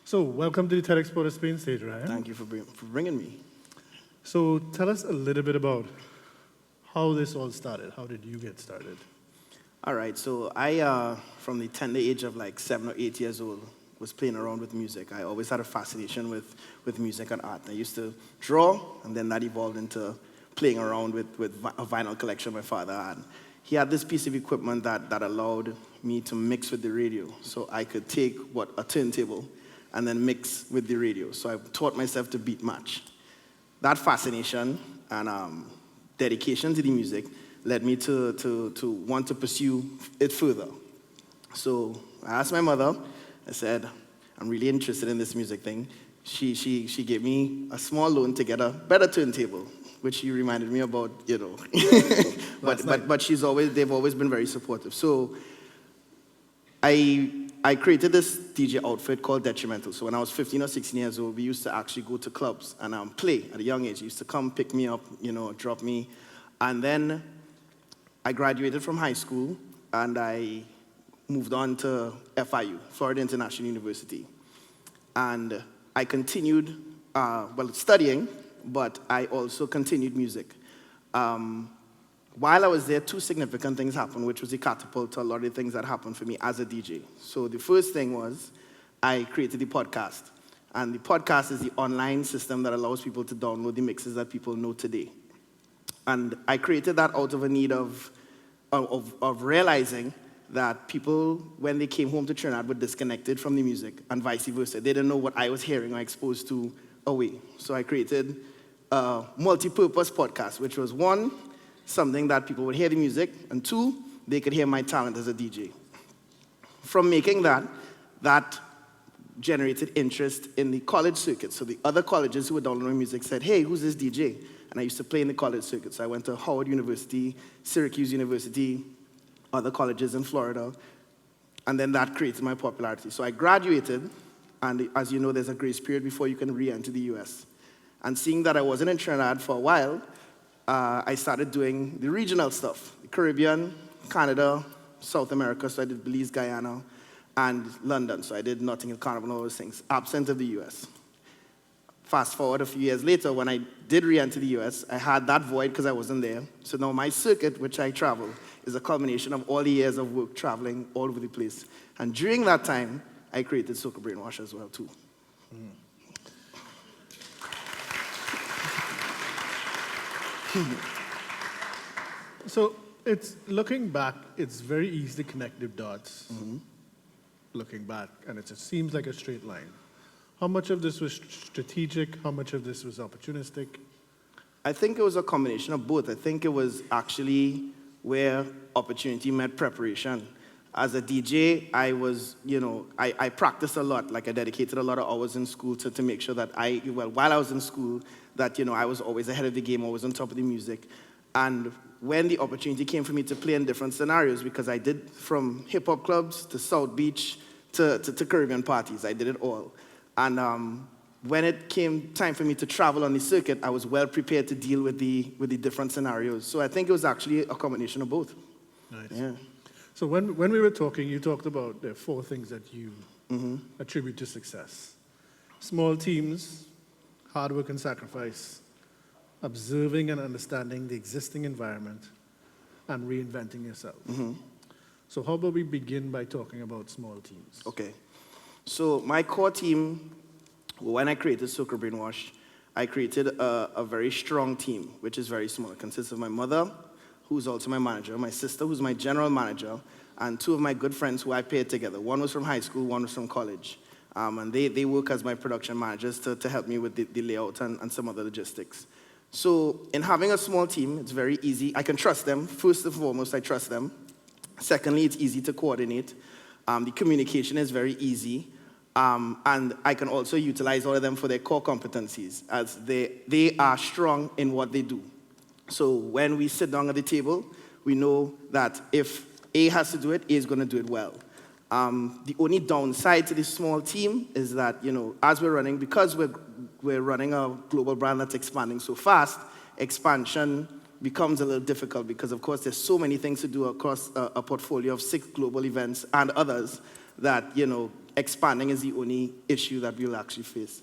So, welcome to the TEDxPortofSpain stage, Ryan. Thank you for bringing me. So, tell us a little bit about how this all started. How did you get started? All right, so I, from the tender age of like 7 or 8 years old, was playing around with music. I always had a fascination with music and art. I used to draw, and then that evolved into playing around with a vinyl collection my father had. He had this piece of equipment that allowed me to mix with the radio. So I could take a turntable and then mix with the radio. So I taught myself to beat match. That fascination and dedication to the music led me to want to pursue it further. So I asked my mother, I said, I'm really interested in this music thing. She gave me a small loan to get a better turntable, which she reminded me about, you know. but they've always been very supportive. So I created this DJ outfit called Detrimental. So when I was 15 or 16 years old, we used to actually go to clubs and play at a young age. He used to come pick me up, drop me. And then I graduated from high school and I moved on to FIU, Florida International University. And I continued, studying, but I also continued music. While I was there, two significant things happened, which was a catapult to a lot of the things that happened for me as a DJ. So the first thing was I created the podcast. And the podcast is the online system that allows people to download the mixes that people know today. And I created that out of a need of realizing that people, when they came home to Trinidad, were disconnected from the music and vice versa. They didn't know what I was hearing or exposed to away. So I created a multi-purpose podcast, which was one, something that people would hear the music, and two, they could hear my talent as a DJ. From making that generated interest in the college circuit. So the other colleges who were downloading music said, hey, who's this DJ? And I used to play in the college circuit. So I went to Howard University, Syracuse University, other colleges in Florida, and then that created my popularity. So I graduated, and as you know, there's a grace period before you can re-enter the US. And seeing that I wasn't in Trinidad for a while, I started doing the regional stuff, the Caribbean, Canada, South America, so I did Belize, Guyana, and London, so I did Notting Hill Carnival and all those things, absent of the US. Fast forward a few years later, when I did re-enter the US, I had that void because I wasn't there. So now my circuit, which I travel, is a culmination of all the years of work traveling all over the place. And during that time, I created Soca Brainwash as well, too. So it's looking back, it's very easy to connect the dots. Looking back, and it just seems like a straight line. How much of this was strategic? How much of this was opportunistic? I think it was a combination of both. I think it was actually where opportunity met preparation. As a DJ, I practiced a lot. Like I dedicated a lot of hours in school to make sure that while I was in school, that I was always ahead of the game, always on top of the music. And when the opportunity came for me to play in different scenarios, because I did from hip-hop clubs to South Beach to Caribbean parties, I did it all. And when it came time for me to travel on the circuit, I was well prepared to deal with the different scenarios. So I think it was actually a combination of both. Nice. Yeah. So when we were talking, you talked about the four things that you attribute to success. Small teams, hard work and sacrifice, observing and understanding the existing environment, and reinventing yourself. So how about we begin by talking about small teams? Okay. So my core team, when I created Soca Brainwash, I created a very strong team, which is very small. It consists of my mother, who's also my manager, my sister, who's my general manager, and two of my good friends who I paired together. One was from high school, one was from college. And they work as my production managers to help me with the layout and some other logistics. So in having a small team, it's very easy. I can trust them. First and foremost, I trust them. Secondly, it's easy to coordinate. The communication is very easy. And I can also utilize all of them for their core competencies, as they are strong in what they do. So when we sit down at the table, we know that if A has to do it, A is going to do it well. The only downside to this small team is that, as we're running, because we're running a global brand that's expanding so fast, expansion becomes a little difficult because, of course, there's so many things to do across a portfolio of 6 global events and others that, expanding is the only issue that we'll actually face.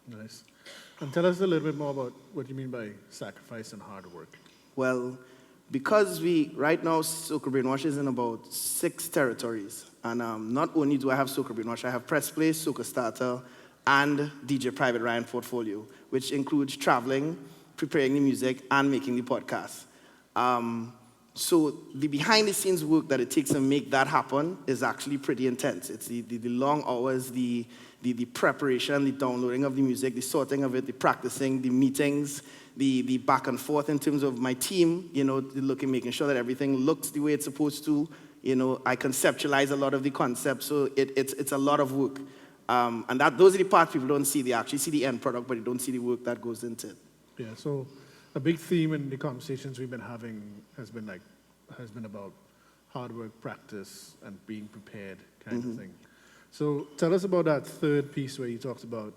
Nice. And tell us a little bit more about what you mean by sacrifice and hard work. Well, because right now, Soca Brainwash is in about 6 territories. And not only do I have Soca Brainwash, I have Press Play, Soca Starter, and DJ Private Ryan portfolio, which includes traveling, preparing the music, and making the podcast. So the behind-the-scenes work that it takes to make that happen is actually pretty intense. It's the long hours, the preparation, the downloading of the music, the sorting of it, the practicing, the meetings, the back and forth in terms of my team, making sure that everything looks the way it's supposed to. I conceptualize a lot of the concepts, so it's a lot of work. And those are the parts people don't see. They actually see the end product, but they don't see the work that goes into it. Yeah, so a big theme in the conversations we've been having has been about hard work, practice, and being prepared kind of thing. So tell us about that third piece where you talked about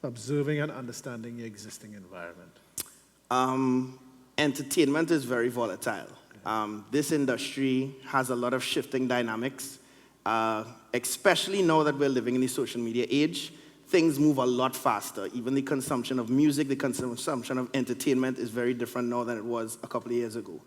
observing and understanding your existing environment. Entertainment is very volatile. This industry has a lot of shifting dynamics, especially now that we're living in the social media age. Things move a lot faster. Even the consumption of music, the consumption of entertainment is very different now than it was a couple of years ago.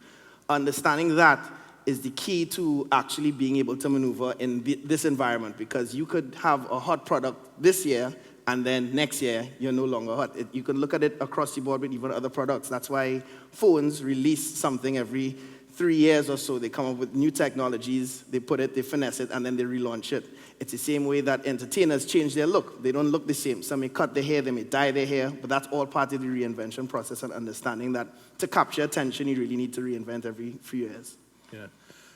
Understanding that is the key to actually being able to maneuver in this environment, because you could have a hot product this year and then next year you're no longer hot. You can look at it across the board with even other products. That's why phones release something every 3 years or so. They come up with new technologies, they put it, they finesse it, and then they relaunch it. It's the same way that entertainers change their look. They don't look the same. Some may cut their hair, they may dye their hair, but that's all part of the reinvention process and understanding that to capture attention, you really need to reinvent every few years. Yeah.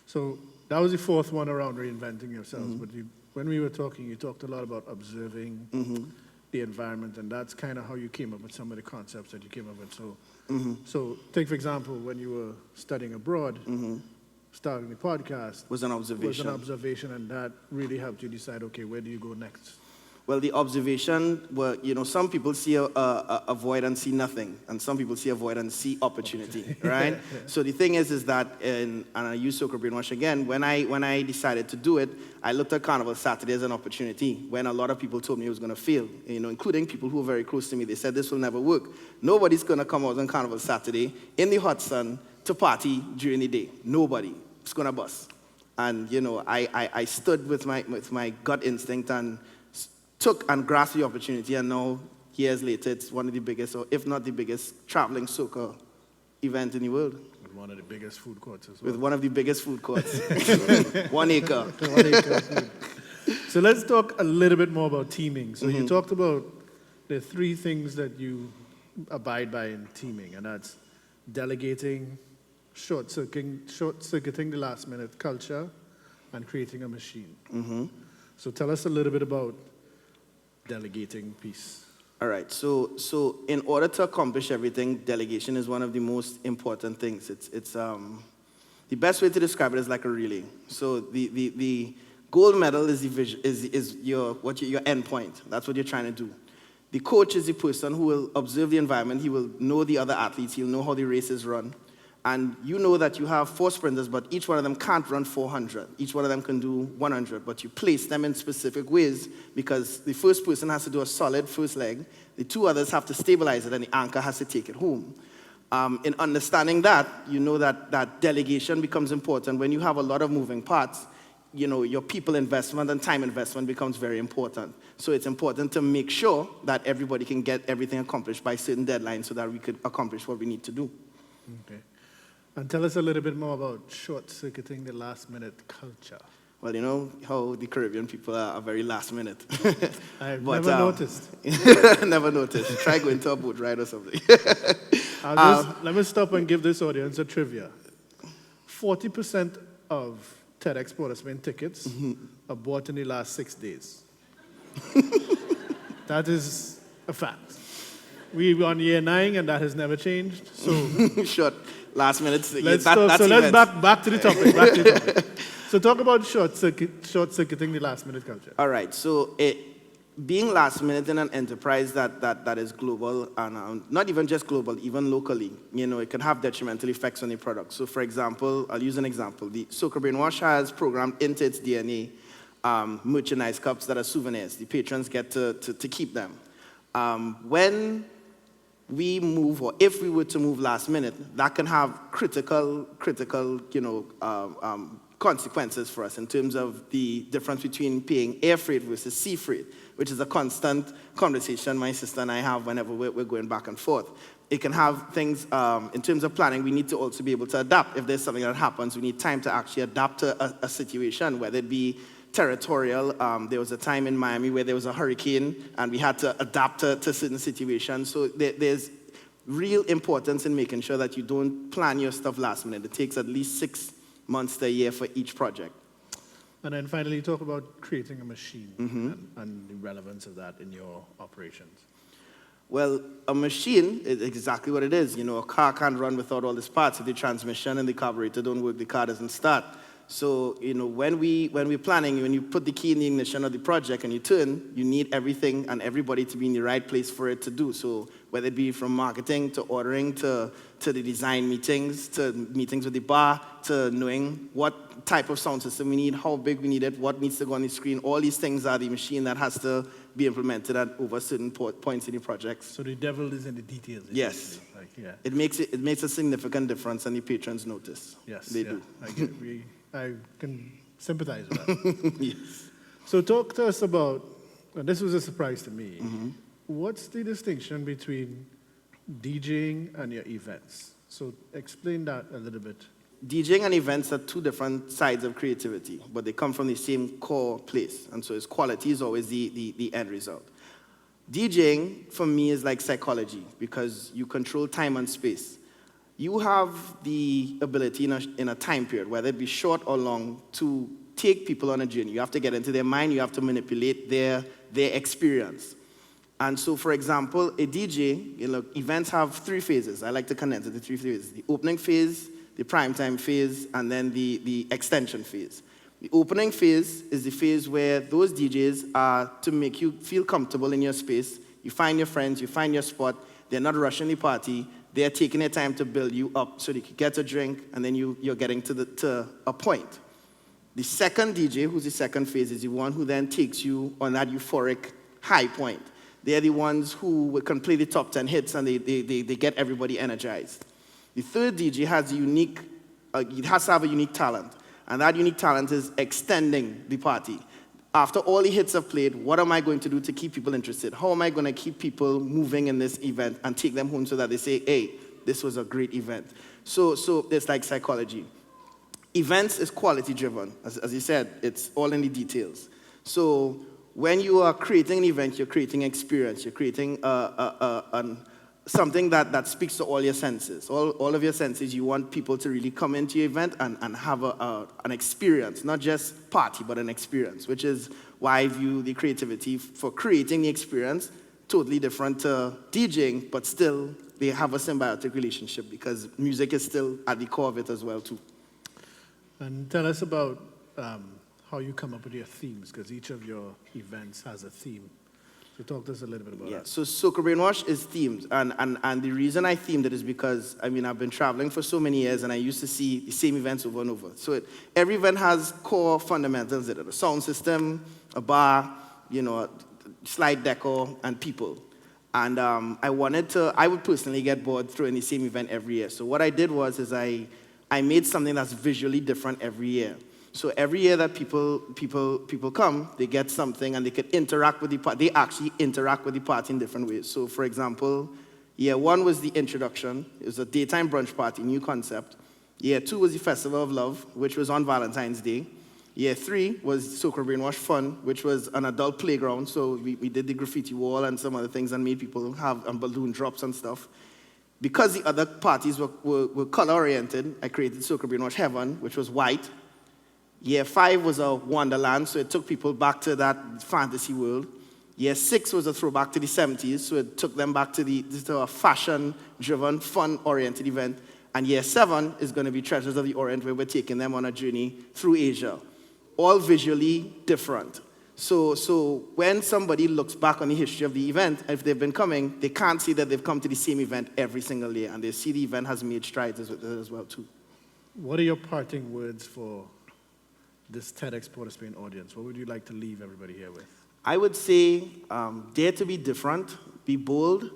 So that was the fourth one around reinventing yourselves. But when we were talking, you talked a lot about observing the environment, and that's kind of how you came up with some of the concepts that you came up with. So, so take, for example, when you were studying abroad, starting the podcast Was an observation, and that really helped you decide, okay, where do you go next? Well, the observation were, some people see a void and see nothing, and some people see a void and see opportunity, right? So the thing is that, and I use Soca Brainwash again, when I decided to do it, I looked at Carnival Saturday as an opportunity when a lot of people told me it was going to fail, including people who were very close to me. They said this will never work. Nobody's going to come out on Carnival Saturday in the hot sun to party during the day. Nobody. It's going to bust. And, I stood with my gut instinct and took and grasped the opportunity, and now, years later, it's one of the biggest, or if not the biggest, traveling soca event in the world. With one of the biggest food courts as well. With one of the biggest food courts. 1 acre. 1 acre food. So let's talk a little bit more about teaming. So you talked about the 3 things that you abide by in teaming, and that's delegating, short-circuiting the last-minute culture, and creating a machine. So tell us a little bit about delegating piece. All right, so in order to accomplish everything, delegation is one of the most important things. It's the best way to describe it is like a relay. So the gold medal is your end point. That's what you're trying to do. The coach is the person who will observe the environment. He will know the other athletes. He'll know how the race is run. And you know that you have 4 sprinters, but each one of them can't run 400. Each one of them can do 100, but you place them in specific ways because the first person has to do a solid first leg. The 2 others have to stabilize it, and the anchor has to take it home. In understanding that, you know that delegation becomes important. When you have a lot of moving parts, your people investment and time investment becomes very important. So it's important to make sure that everybody can get everything accomplished by certain deadlines so that we could accomplish what we need to do. Okay. And tell us a little bit more about short-circuiting the last-minute culture. Well, you know how the Caribbean people are very last-minute. I've never noticed. Never noticed. Try going to a boat ride or something. Let me stop and give this audience a trivia. 40% of TEDxPortofSpain tickets are bought in the last 6 days. That is a fact. We're on year 9, and that has never changed. So short last minute. Let's back to the topic. So talk about short-circuiting the last-minute culture. All right, so being last minute in an enterprise that is global, and not even just global, even locally, it can have detrimental effects on the product. So for example, I'll use an example. The Soca Brainwash has programmed into its DNA merchandise cups that are souvenirs. The patrons get to keep them. When we move, or if we were to move last minute, that can have critical, consequences for us in terms of the difference between paying air freight versus sea freight, which is a constant conversation my sister and I have whenever we're going back and forth. It can have things, in terms of planning, we need to also be able to adapt. If there's something that happens, we need time to actually adapt to a situation, whether it be territorial. There was a time in Miami where there was a hurricane and we had to adapt to certain situations. So there's real importance in making sure that you don't plan your stuff last minute. It takes at least 6 months to a year for each project. And then finally, talk about creating a machine and the relevance of that in your operations. Well, a machine is exactly what it is. A car can't run without all its parts. If the transmission and the carburetor don't work, the car doesn't start. So, when we're planning, when you put the key in the ignition of the project and you turn, you need everything and everybody to be in the right place for it to do. So whether it be from marketing to ordering to the design meetings, to meetings with the bar, to knowing what type of sound system we need, how big we need it, what needs to go on the screen, all these things are the machine that has to be implemented at over certain points in the project. So the devil is in the details. Yes. Yeah. It makes a significant difference and the patrons notice. Yes. They do. I can sympathize with that. Yes. So talk to us about, and this was a surprise to me, what's the distinction between DJing and your events? So explain that a little bit. DJing and events are two different sides of creativity, but they come from the same core place. And so its quality is always the end result. DJing, for me, is like psychology because you control time and space. You have the ability in a time period, whether it be short or long, to take people on a journey. You have to get into their mind. You have to manipulate their experience. And so, for example, a DJ, events have 3 phases. I like to condense it to 3 phases. The opening phase, the primetime phase, and then the extension phase. The opening phase is the phase where those DJs are to make you feel comfortable in your space. You find your friends, you find your spot. They're not rushing the party. They're taking their time to build you up so they can get a drink, and then you're getting to a point. The second DJ, who's the second phase, is the one who then takes you on that euphoric high point. They're the ones who can play the top 10 hits, and they get everybody energized. The third DJ has it has to have a unique talent, and that unique talent is extending the party. After all the hits have played, what am I going to do to keep people interested? How am I going to keep people moving in this event and take them home so that they say, hey, this was a great event? So it's like psychology. Events is quality driven. As you said, it's all in the details. So when you are creating an event, you're creating experience. You're creating something that speaks to all your senses. All of your senses, you want people to really come into your event and have an experience, not just party, but an experience, which is why I view the creativity for creating the experience totally different to DJing, but still they have a symbiotic relationship because music is still at the core of it as well, too. And tell us about how you come up with your themes, because each of your events has a theme. So talk to us a little bit about that. So Soca Brainwash is themed, and the reason I themed it is because, I've been traveling for so many years, and I used to see the same events over and over. So every event has core fundamentals in it: a sound system, a bar, slide decor, and people. And I would personally get bored throwing the same event every year. So what I did was I made something that's visually different every year. So every year that people come, they get something and they can interact with the party. They actually interact with the party in different ways. So for example, year 1 was the introduction. It was a daytime brunch party, new concept. Year 2 was the Festival of Love, which was on Valentine's Day. Year 3 was Soca Brainwash Fun, which was an adult playground. So we did the graffiti wall and some other things and made people have balloon drops and stuff. Because the other parties were color-oriented, I created Soca Brainwash Heaven, which was white. Year 5 was a wonderland, so it took people back to that fantasy world. Year 6 was a throwback to the 70s, so it took them back to a fashion-driven, fun-oriented event. And year 7 is going to be Treasures of the Orient, where we're taking them on a journey through Asia, all visually different. So when somebody looks back on the history of the event, if they've been coming, they can't see that they've come to the same event every single year, and they see the event has made strides as well too. What are your parting words for this TEDxPortofSpain audience? What would you like to leave everybody here with? I would say, dare to be different, be bold.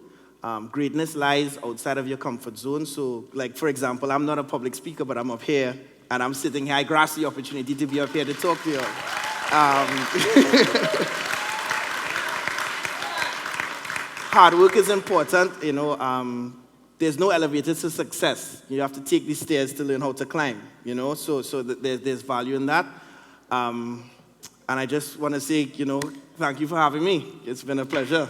Greatness lies outside of your comfort zone. So, like, for example, I'm not a public speaker, but I'm up here, and I'm sitting here. I grasp the opportunity to be up here to talk to you. Hard work is important, you know. There's no elevator to success. You have to take these stairs to learn how to climb, you know. So there's value in that. And I just want to say, you know, thank you for having me. It's been a pleasure.